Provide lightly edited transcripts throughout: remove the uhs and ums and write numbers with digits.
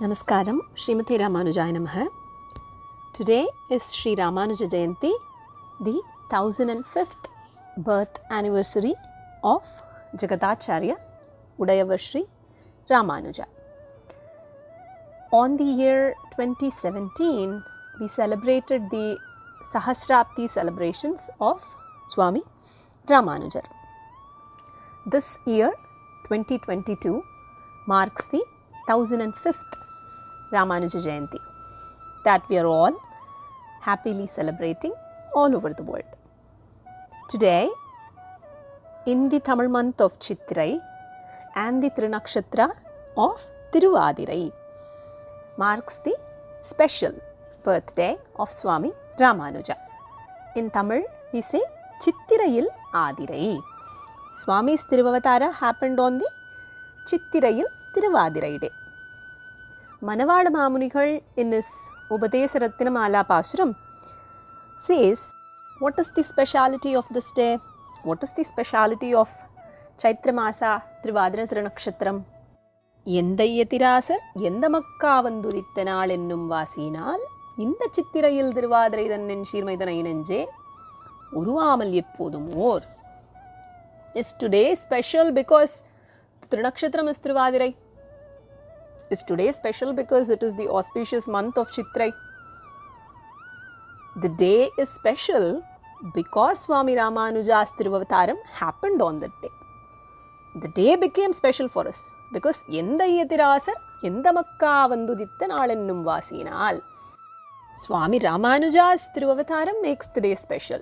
Namaskaram, Srimathe Ramanujaya Namah. Today is Sri Ramanuja Jayanti, the 1005th birth anniversary of Jagadacharya Udayavar Swamy Ramanuja. On the year 2017, we celebrated the Sahasrapti celebrations of Swamy Ramanuja. This year, 2022, marks the 1005th Ramanuja Jayanti that we are all happily celebrating all over the world. Today, in the Tamil month of Chitrai and the Trinakshatra of Tiruvadirai, marks the special birthday of Swamy Ramanuja. In Tamil, we say Chittirayil Adirai. Swamy's Tiruvatara happened on the Chittirayil Tiruvadirai day. Manavala Mamunigal in his Upadesa Ratnamala Pasuram says, what is the speciality of this day? What is the speciality of Chaitra Masa Trivadira Trinakshatram? Yendayatirasar Yendamakkavandurittanal ennum vasinal Inda Chittirayil Tiruvadirai Shirmaidanainanje Uruvamal Eppodum. Is today special because the Trinakshatram is Trivadirai? Is today special because it is the auspicious month of Chitrai? The day is special because Swamy Ramanuja's Tiruvavataram happened on that day. The day became special for us because Yendayatirasar Yendamakkavandurittanalennum vasinal. Swamy Ramanuja's Tiruvavataram makes the day special.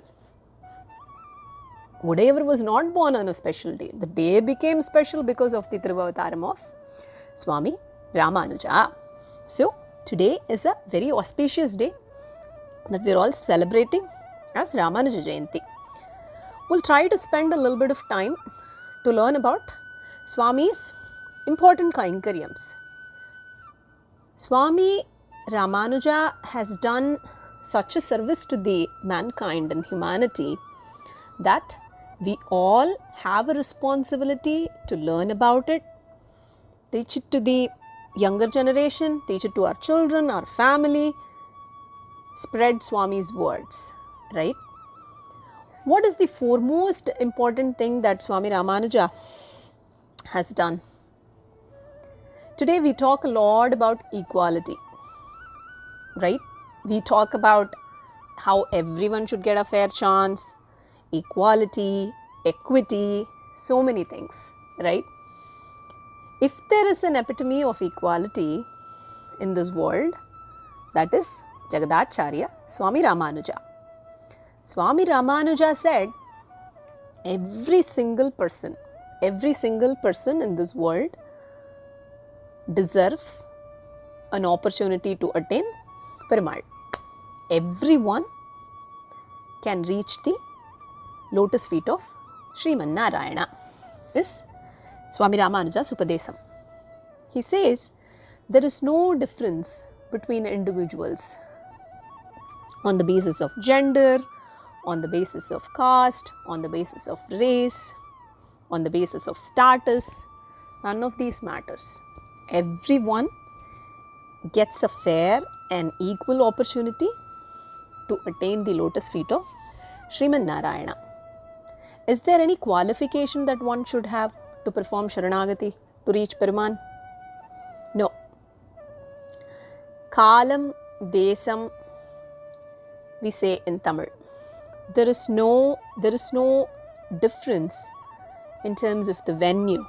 Udayavar was not born on a special day. The day became special because of the Tiruvavataram of Swamy Ramanuja. So, today is a very auspicious day that we are all celebrating as Ramanuja Jayanti. We'll try to spend a little bit of time to learn about Swamy's important Kainkaryams. Swamy Ramanuja has done such a service to the mankind and humanity that we all have a responsibility to learn about it, teach it to the younger generation, teach it to our children, our family, spread Swamy's words, right? What is the foremost important thing that Swamy Ramanuja has done? Today we talk a lot about equality, right? We talk about how everyone should get a fair chance, equality, equity, so many things, right? If there is an epitome of equality in this world, that is Jagadacharya Swamy Ramanuja. Swamy Ramanuja said, every single person in this world deserves an opportunity to attain Perumal. Everyone can reach the lotus feet of Srimanarayana. Is Swamy Ramanuja's Upadesam. He says, there is no difference between individuals on the basis of gender, on the basis of caste, on the basis of race, on the basis of status. None of these matters. Everyone gets a fair and equal opportunity to attain the lotus feet of Sriman Narayana. Is there any qualification that one should have to perform Sharanagati, to reach Peruman? No. Kalam, Desam, we say in Tamil. There is no difference in terms of the venue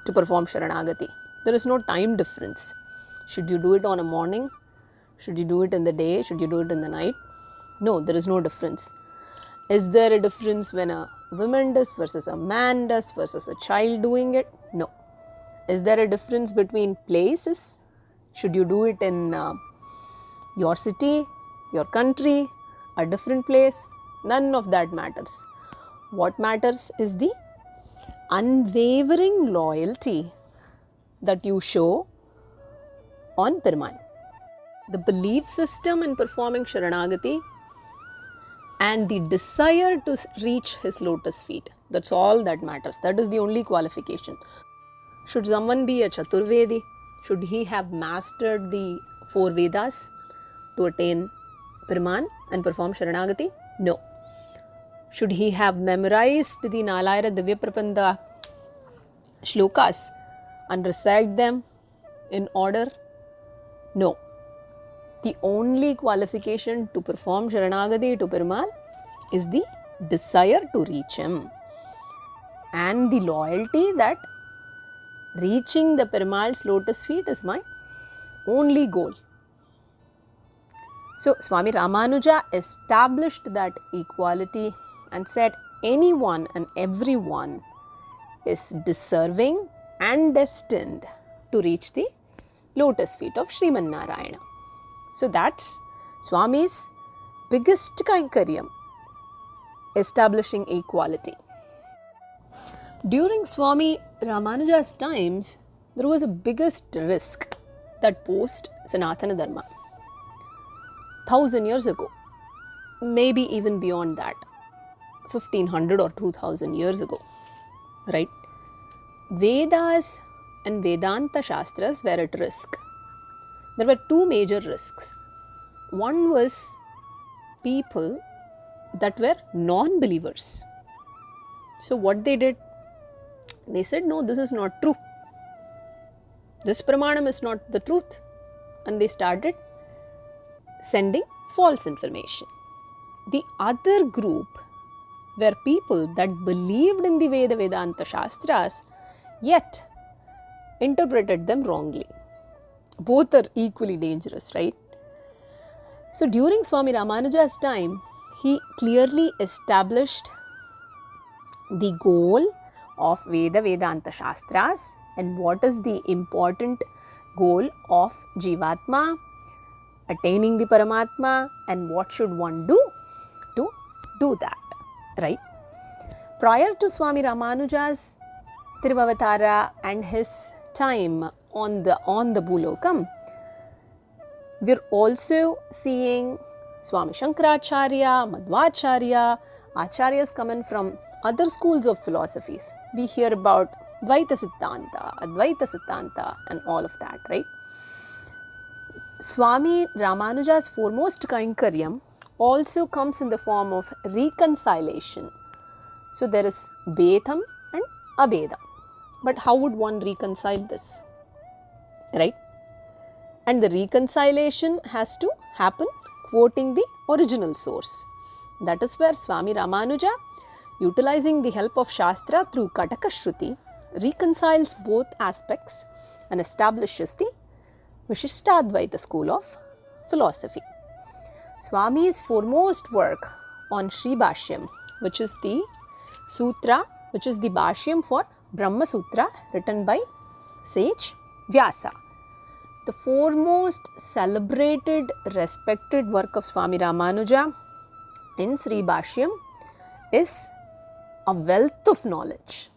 to perform Sharanagati. There is no time difference. Should you do it on a morning? Should you do it in the day? Should you do it in the night? No, there is no difference. Is there a difference when a woman does versus a man does versus a child doing it? No. Is there a difference between places? Should you do it in your city, your country, a different place? None of that matters. What matters is the unwavering loyalty that you show on Peruman. The belief system in performing Sharanagati and the desire to reach his lotus feet. That's all that matters. That is the only qualification. Should someone be a Chaturvedi? Should he have mastered the 4 Vedas to attain Piraman and perform Sharanagati? No. Should he have memorized the Nalayara Divya Prabandha shlokas and recite them in order? No. The only qualification to perform Sharanagati to Piramal is the desire to reach him and the loyalty that reaching the Piramal's lotus feet is my only goal. So, Swami Ramanuja established that equality and said anyone and everyone is deserving and destined to reach the lotus feet of Sriman Narayana. So, that's Swami's biggest Kainkaryam, establishing equality. During Swami Ramanuja's times, there was a biggest risk that posed Sanatana Dharma. 1000 years ago, maybe even beyond that, 1500 or 2000 years ago, right? Vedas and Vedanta Shastras were at risk. There were 2 major risks. One was people that were non-believers. So what they did? They said, no, this is not true. This pramanam is not the truth. And they started sending false information. The other group were people that believed in the Vedanta Shastras, yet interpreted them wrongly. Both are equally dangerous, right? So during Swami Ramanuja's time, he clearly established the goal of Vedanta Shastras and what is the important goal of Jivatma, attaining the Paramatma, and what should one do to do that, right? Prior to Swami Ramanuja's Tiruvavatara and his time on the Bhulokam, we're also seeing Swami Shankaracharya, Madhvacharya, Acharyas coming from other schools of philosophies. We hear about Dvaita Siddhanta, Advaita Siddhanta and all of that, right? Swami Ramanuja's foremost Kainkaryam also comes in the form of reconciliation. So there is Bhedam and Abhedam. But how would one reconcile this? Right? And the reconciliation has to happen quoting the original source. That is where Swami Ramanuja, utilizing the help of Shastra through Kataka Shruti, reconciles both aspects and establishes the Vishishtadvaita school of philosophy. Swami's foremost work on Sri Bhashyam, which is the sutra, which is the Bhashyam for Brahma Sutra written by sage Vyasa. The foremost celebrated, respected work of Swami Ramanuja in Sri Bhashyam is a wealth of knowledge.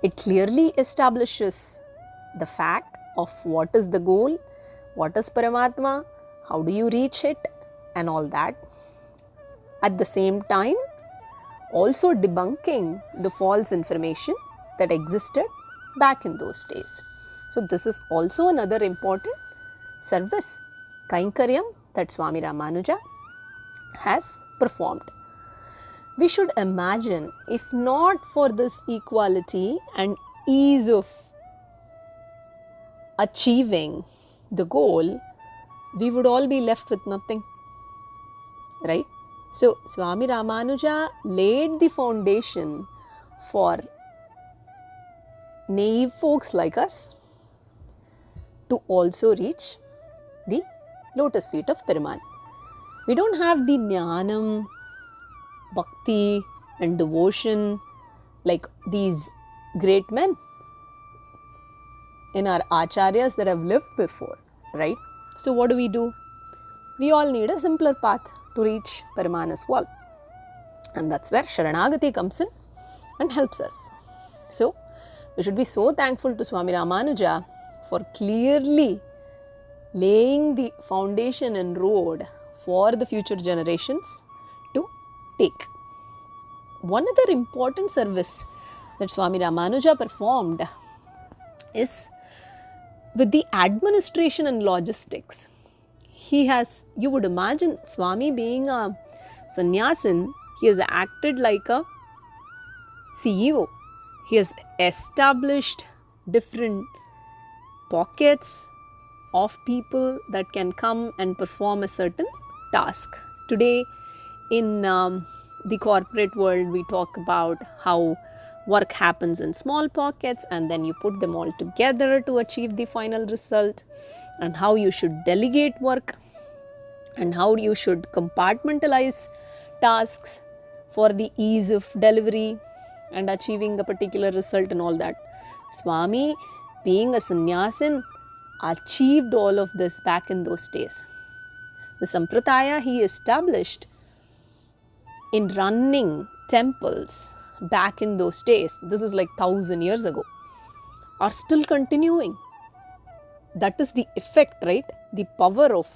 It clearly establishes the fact of what is the goal, what is Paramatma, how do you reach it, and all that. At the same time, also debunking the false information that existed back in those days. So this is also another important service, Kainkaryam, that Swami Ramanuja has performed. We should imagine, if not for this equality and ease of achieving the goal, we would all be left with nothing, right? So Swami Ramanuja laid the foundation for naive folks like us to also reach the lotus feet of Piramal. We don't have the jnanam, bhakti and devotion like these great men in our acharyas that have lived before, right? So what do? We all need a simpler path to reach Piramal as well. And that's where Sharanagati comes in and helps us. So we should be so thankful to Swami Ramanuja for clearly laying the foundation and road for the future generations to take. One other important service that Swami Ramanuja performed is with the administration and logistics. He has, you would imagine Swami being a sannyasin, he has acted like a CEO. He has established different pockets of people that can come and perform a certain task. Today, in the corporate world, we talk about how work happens in small pockets and then you put them all together to achieve the final result, and how you should delegate work and how you should compartmentalize tasks for the ease of delivery and achieving a particular result and all that. Swami, being a sannyasin, achieved all of this back in those days. The sampradaya he established in running temples back in those days, this is like 1000 years ago, are still continuing. That is the effect, right? The power of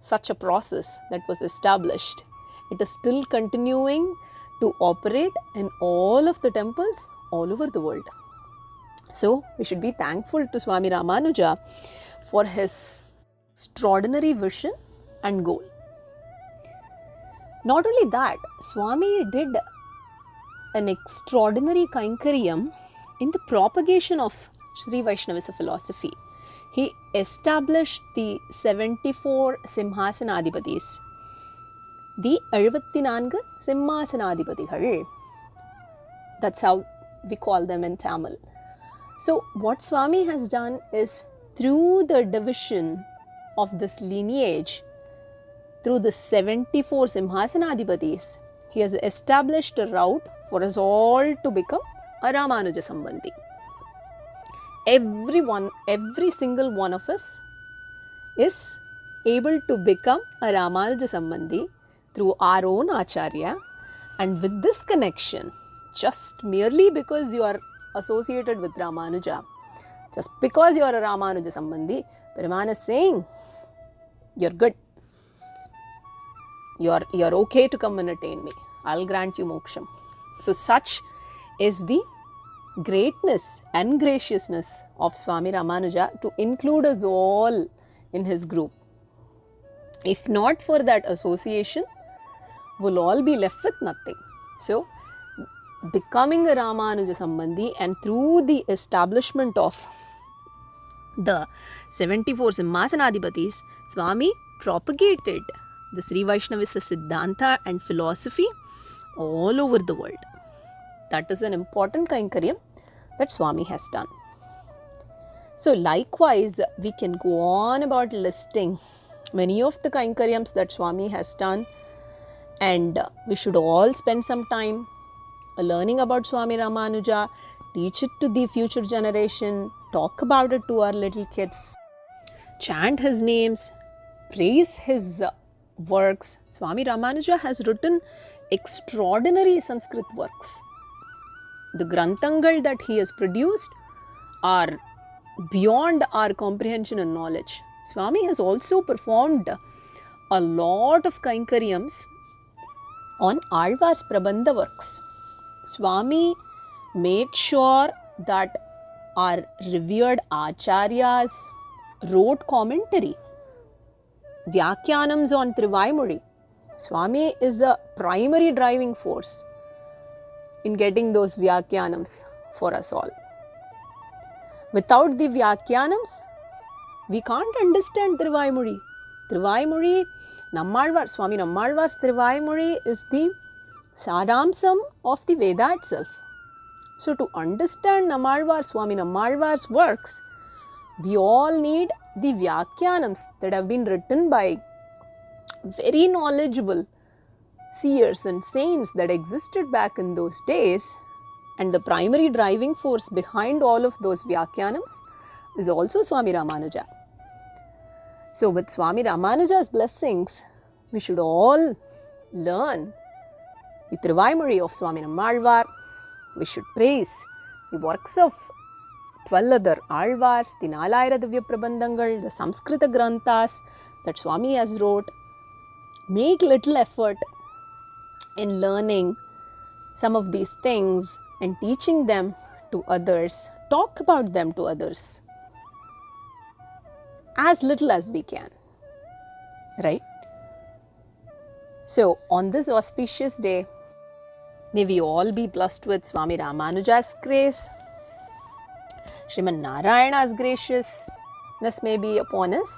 such a process that was established. It is still continuing to operate in all of the temples all over the world. So, we should be thankful to Swami Ramanuja for his extraordinary vision and goal. Not only that, Swami did an extraordinary Kainkaryam in the propagation of Sri Vaishnavisa philosophy. He established the 74 Simhasanadipatis, the 74 Simhasanadipatigal. That's how we call them in Tamil. So, what Swami has done is, through the division of this lineage, through the 74 Simhasanadipatis, he has established a route for us all to become a Ramanuja Sambandhi. Every single one of us is able to become a Ramanuja Sambandhi through our own Acharya, and with this connection, just merely because you are associated with Ramanuja, just because you are a Ramanuja Sambandhi, Paraman is saying, you're good. You're okay to come and attain me. I'll grant you moksham. So such is the greatness and graciousness of Swami Ramanuja to include us all in his group. If not for that association, we'll all be left with nothing. So, becoming a Ramanuja Sambandhi, and through the establishment of the 74 Simhasanadipatis, Swami propagated the Sri Vaishnavisa Siddhanta and philosophy all over the world. That is an important Kainkaryam that Swami has done. So likewise, we can go on about listing many of the Kainkaryams that Swami has done, and we should all spend some time learning about Swami Ramanuja, teach it to the future generation, talk about it to our little kids, chant his names, praise his works. Swami Ramanuja has written extraordinary Sanskrit works. The Grantangal that he has produced are beyond our comprehension and knowledge. Swami has also performed a lot of Kainkaryams on Alvar's Prabandha works. Swami made sure that our revered Acharyas wrote commentary, Vyakyanams on Trivaimuri. Swami is the primary driving force in getting those Vyakyanams for us all. Without the Vyakyanams, we can't understand Trivaimuri. Trivaimuri, Swami Nammalvar's Trivaimuri is the Saramsam of the Veda itself. So to understand Swami Nammalvar's works, we all need the Vyakyanams that have been written by very knowledgeable seers and saints that existed back in those days, and the primary driving force behind all of those Vyakyanams is also Swami Ramanuja. So with Swami Ramanuja's blessings, we should all learn the Trivaimuri of Swami Nammalvar. We should praise the works of 12 other Alvars, the Nalayira Divya Prabandhangal, the Samskrita Granthas that Swami has wrote. Make little effort in learning some of these things and teaching them to others. Talk about them to others. as little as we can, right? So, on this auspicious day, may we all be blessed with Swami Ramanuja's grace. Sriman Narayana's graciousness may be upon us.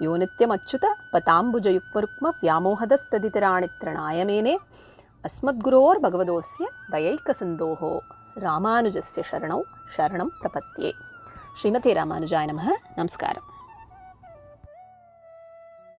Yo nityam achyuta patambuja yukmarukma vyamohadastaditarani tranayamene asmadguror bhagavadosya dayaika sindhoho Ramanujasya sharanam prapatye. Srimathe Ramanujaya Namah. Namaskaram.